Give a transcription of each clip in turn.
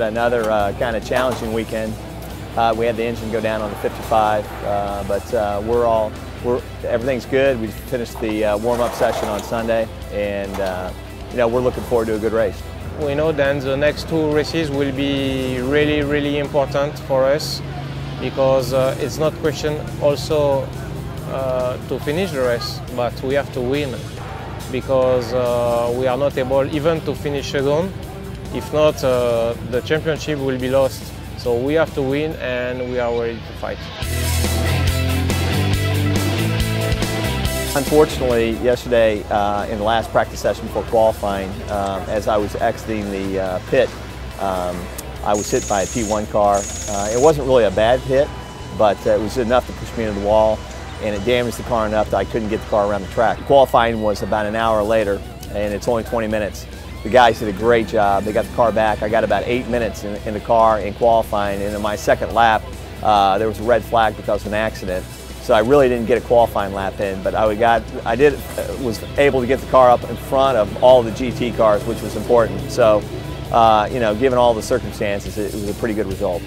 had another kind of challenging weekend. We had the engine go down on the 55, but everything's good. We finished the warm-up session on Sunday, and you know, we're looking forward to a good race. We know that the next two races will be really, really important for us, because it's not question also to finish the race, but we have to win, because we are not able even to finish second. If not, the championship will be lost. So we have to win, and we are ready to fight. Unfortunately, yesterday in the last practice session before qualifying, as I was exiting the pit, I was hit by a P1 car. It wasn't really a bad hit, but it was enough to push me into the wall, and it damaged the car enough that I couldn't get the car around the track. Qualifying was about an hour later, and it's only 20 minutes. The guys did a great job. They got the car back. I got about 8 minutes in the car in qualifying, and in my second lap, there was a red flag because of an accident. So I really didn't get a qualifying lap in, but I was able to get the car up in front of all the GT cars, which was important. So, you know, given all the circumstances, it was a pretty good result.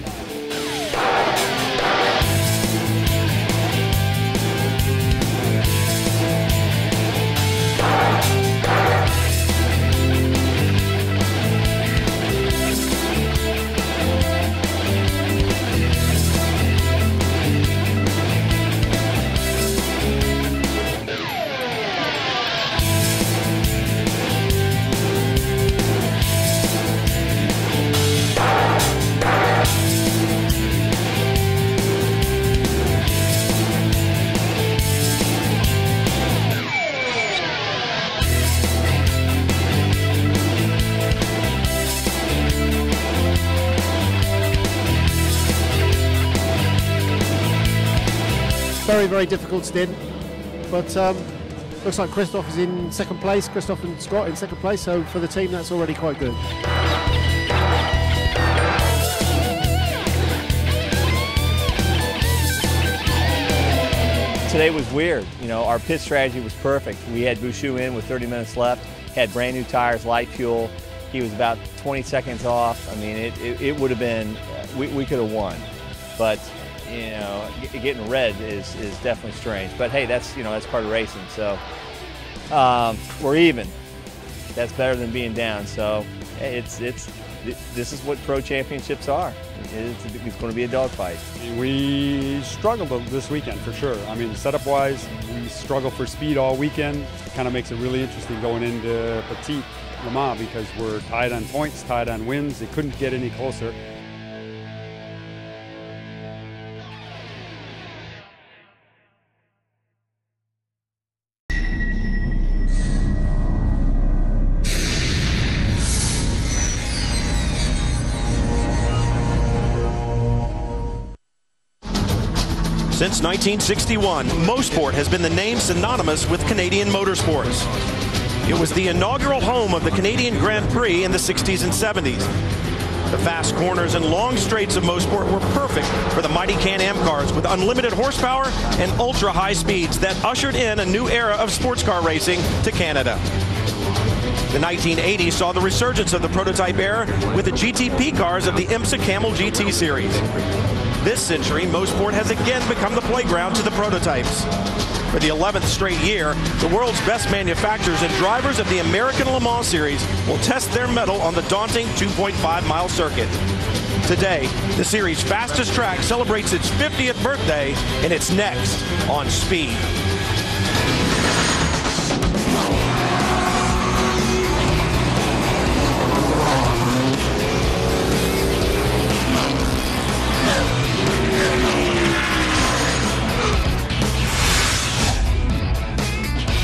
Very, very difficult stint, but looks like Christoph is in second place. Christoph and Scott in second place, so for the team that's already quite good. Today was weird. You know, our pit strategy was perfect. We had Bouchou in with 30 minutes left, had brand new tires, light fuel. He was about 20 seconds off. I mean, it would have been, we could have won, but you know, getting red is definitely strange. But hey, that's, you know, that's part of racing. So we're even. That's better than being down. So this is what pro championships are. It's going to be a dogfight. We struggled this weekend for sure. I mean, setup-wise, we struggle for speed all weekend. Kind of makes it really interesting going into Petit Le Mans, because we're tied on points, tied on wins. It couldn't get any closer. Since 1961, Mosport has been the name synonymous with Canadian motorsports. It was the inaugural home of the Canadian Grand Prix in the 60s and 70s. The fast corners and long straights of Mosport were perfect for the mighty Can-Am cars with unlimited horsepower and ultra-high speeds that ushered in a new era of sports car racing to Canada. The 1980s saw the resurgence of the prototype era with the GTP cars of the IMSA Camel GT Series. This century, Mosport has again become the playground to the prototypes. For the 11th straight year, the world's best manufacturers and drivers of the American Le Mans Series will test their mettle on the daunting 2.5-mile circuit. Today, the series' fastest track celebrates its 50th birthday, and it's next on Speed.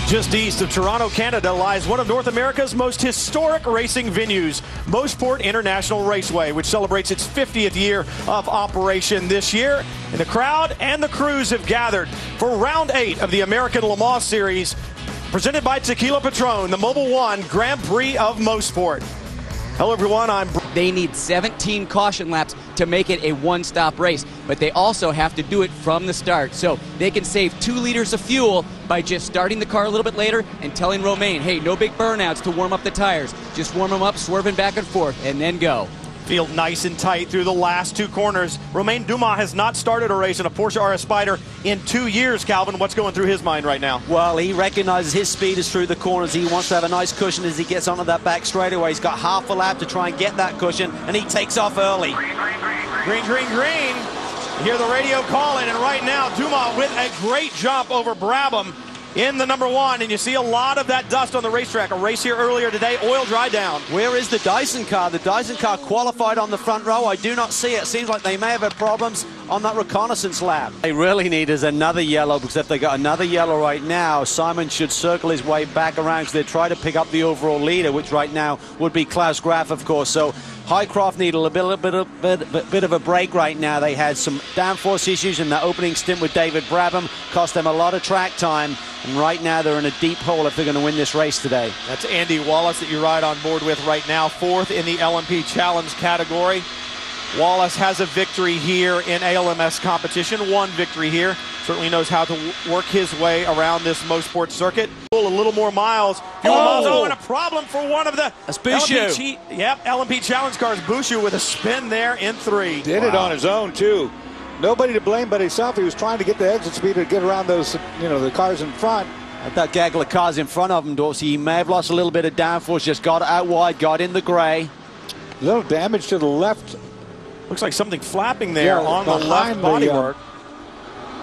Just east of Toronto, Canada, lies one of North America's most historic racing venues, Mosport International Raceway, which celebrates its 50th year of operation this year. And the crowd and the crews have gathered for round 8 of the American Le Mans Series, presented by Tequila Patron, the Mobil 1 Grand Prix of Mosport. Hello, everyone. They need 17 caution laps to make it a one-stop race, but they also have to do it from the start. So they can save 2 liters of fuel by just starting the car a little bit later and telling Romain, hey, no big burnouts to warm up the tires. Just warm them up, swerving back and forth, and then go. Field nice and tight through the last two corners. Romain Dumas has not started a race in a Porsche RS Spyder in 2 years. Calvin, what's going through his mind right now? Well, he recognizes his speed is through the corners. He wants to have a nice cushion as he gets onto that back straightaway. He's got half a lap to try and get that cushion, and he takes off early. Green, green, green. You hear the radio calling, and right now Dumas with a great jump over Brabham in the number one, and you see a lot of that dust on the racetrack. A race here earlier today, oil dry down. Where is the Dyson car? The Dyson car qualified on the front row. I do not see it. Seems like they may have had problems on that reconnaissance lap. They really need is another yellow, because if they got another yellow right now, Simon should circle his way back around, because they try to pick up the overall leader, which right now would be Klaus Graf, of course. So Highcroft need a bit of a break right now. They had some downforce issues in that opening stint with David Brabham, cost them a lot of track time, and right now they're in a deep hole if they're going to win this race today. That's Andy Wallace that you ride on board with right now, fourth in the LMP Challenge category. Wallace has a victory here in ALMS competition, one victory here. Certainly knows how to work his way around this Mosport circuit. A little more miles. Oh, and a problem for one of the LMP Challenge cars. Bouchou with a spin there in three. Did it on his own, too. Nobody to blame but himself. He was trying to get the exit speed to get around those, the cars in front. That gaggle of cars in front of him, Dorsey, he may have lost a little bit of downforce, just got out wide, got in the gray. A little damage to the left. Looks like something flapping there on the left bodywork.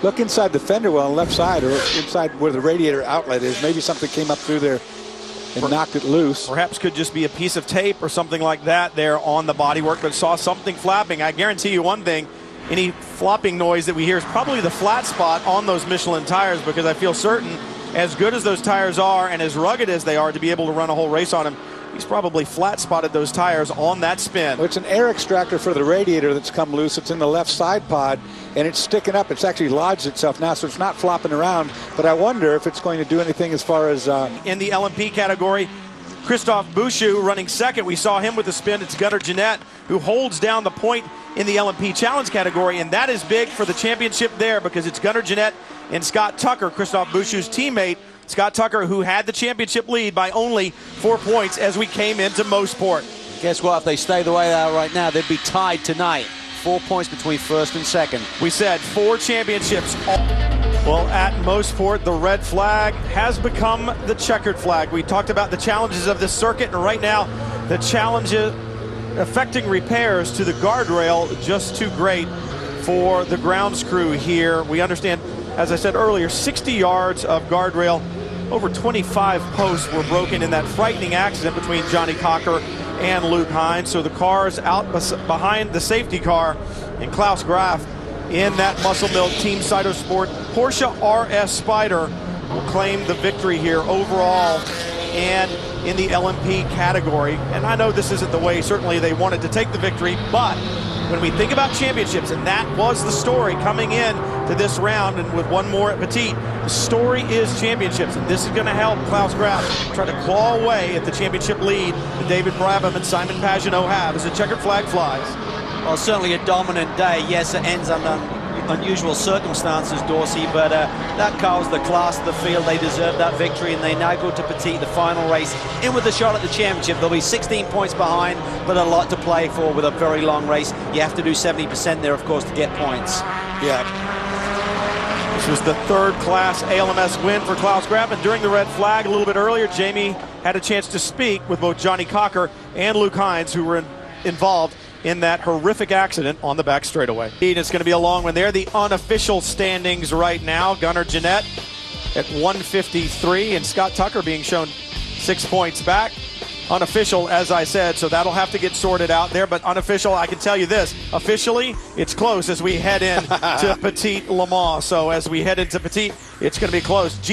Look inside the fender well on the left side, or inside where the radiator outlet is. Maybe something came up through there and knocked it loose. Perhaps could just be a piece of tape or something like that there on the bodywork, but saw something flapping. I guarantee you one thing, any flopping noise that we hear is probably the flat spot on those Michelin tires, because I feel certain, as good as those tires are and as rugged as they are to be able to run a whole race on them, he's probably flat spotted those tires on that spin. Well, it's an air extractor for the radiator that's come loose. It's in the left side pod, and it's sticking up. It's actually lodged itself now, so it's not flopping around. But I wonder if it's going to do anything as far as... In the LMP category, Christophe Bouchou running second. We saw him with the spin. It's Gunnar Jeanette who holds down the point in the LMP Challenge category, and that is big for the championship there, because it's Gunnar Jeanette and Scott Tucker, Christophe Bouchou's teammate. Scott Tucker, who had the championship lead by only 4 points as we came into Mosport. Guess what? If they stay the way they are right now, they'd be tied tonight. 4 points between first and second. We said 4 championships. Well, at Mosport, the red flag has become the checkered flag. We talked about the challenges of this circuit, and right now, the challenges affecting repairs to the guardrail just too great for the grounds crew here. We understand, as I said earlier, 60 yards of guardrail, over 25 posts were broken in that frightening accident between Johnny Cocker and Luke Hines. So the cars out behind the safety car, and Klaus Graf in that Muscle Milk Team Cytosport Porsche RS Spyder will claim the victory here overall and in the LMP category. And I know this isn't the way certainly they wanted to take the victory, but when we think about championships, and that was the story coming in to this round, and with one more at Petit, the story is championships, and this is going to help Klaus Graf try to claw away at the championship lead that David Brabham and Simon Pagenaud have as the checkered flag flies. Well, certainly a dominant day. Yes, it ends under unusual circumstances, Dorsey, but that car was the class of the field. They deserved that victory, and they now go to Petit, the final race, in with a shot at the championship. They'll be 16 points behind, but a lot to play for with a very long race. You have to do 70% there, of course, to get points. Yeah. This was the third class ALMS win for Klaus Graf, and during the red flag a little bit earlier, Jamie had a chance to speak with both Johnny Cocker and Luke Hines, who were involved in that horrific accident on the back straightaway. It's going to be a long one there. The unofficial standings right now, Gunnar Jeanette at 153, and Scott Tucker being shown 6 points back. Unofficial, as I said, so that'll have to get sorted out there, but unofficial, I can tell you this, officially, it's close as we head in to Petit Le Mans. So as we head into Petit, it's going to be close.